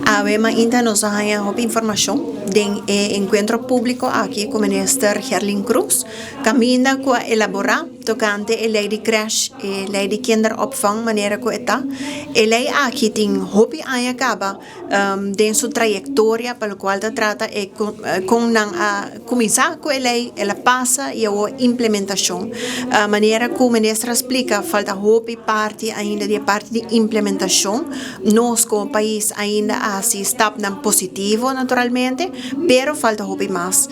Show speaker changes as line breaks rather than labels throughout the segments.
Habemos ainda nos arranhamos informação do encontro público aqui com o ministro Herlin Cruz. Caminha com elaborar tocante a lei de creche e lei de kinderopvang, maneira que está. A lei aqui tem hobby aí acaba de sua trajetória pela qual ela trata e com começar com a lei, ela passa e a implementação. Maneira que o ministro explica, falta hobby parte ainda de parte de implementação. Nós como país ainda assim está positivo naturalmente, pero falta hobby mais.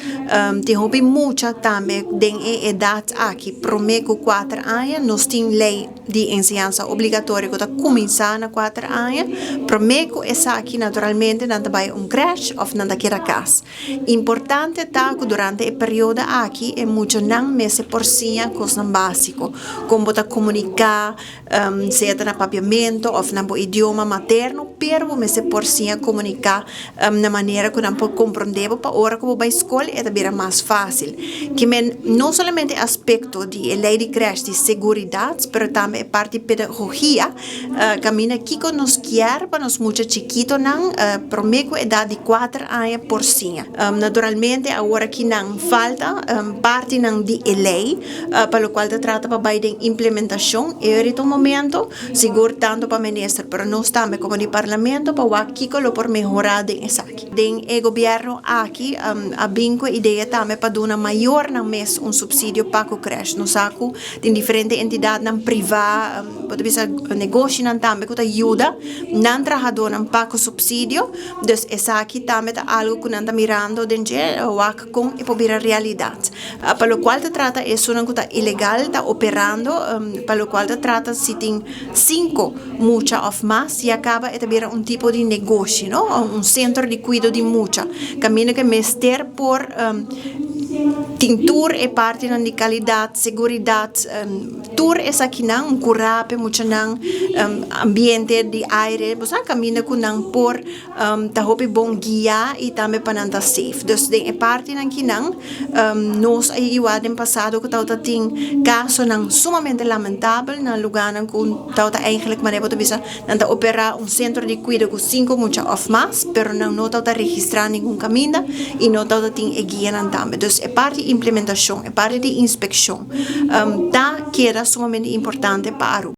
Tem hobby muita também den idade aqui prometo 4 anos, nós temos lei de ensinança obrigatória que está começando na 4 anos, prometo essa aqui naturalmente não vai creche ou não daquela casa. Importante tá que durante o período aqui é muito não meses por cima coisa básico, como tá comunicar, seja no papiamento ou no idioma materno, pero meses por cima comunicar na maneira que não pode compreender para hora que vai escola é também mais fácil. Que não somente aspecto de lei de creche de seguridade, pero também parte de pedagogia, caminha aqui que nos quer para nos muito chiquito não prometo idade de 4 anos por cima. Naturalmente agora que não falta parte não de lei para o qual se trata para a implementação é um momento seguro tanto para o ministro, pero nós também como de parlamento para o aqui que lo por melhorar essa aqui. O governo aqui a vinco ideia também para dar maior na mês subsídio para o creche. Nós saco tem diferentes entidades não privadas, pode ser negócio não também que ajuda não trabalhador não paga subsídio, então essa aqui também é algo que não está mirando dentro o com e para a realidade. Para o qual se trata é uma coisa ilegal está operando, para o qual se trata se tem 5 mucha ou mais e acaba é também tipo de negócio, não? Centro de cuidado de mucha, caminho que mester por tintur é parte de qualidade, seguridade, tur é aqui não curape muito não ambiente de aire, você caminha com não por tá hope bom guia e também para não tá safe. Então é parte não que não nós aí o ano passado que tava tem caso não sumamente lamentável na lugar não com tava eigenlijk maneira para bisa não tá operar centro de cuidado com 5 mucha of mais, pero não tava registrar nenhum caminho e não tava tem guia não também. Então é parte de implementação, é parte de inspeção. Tá queda sumamente importante para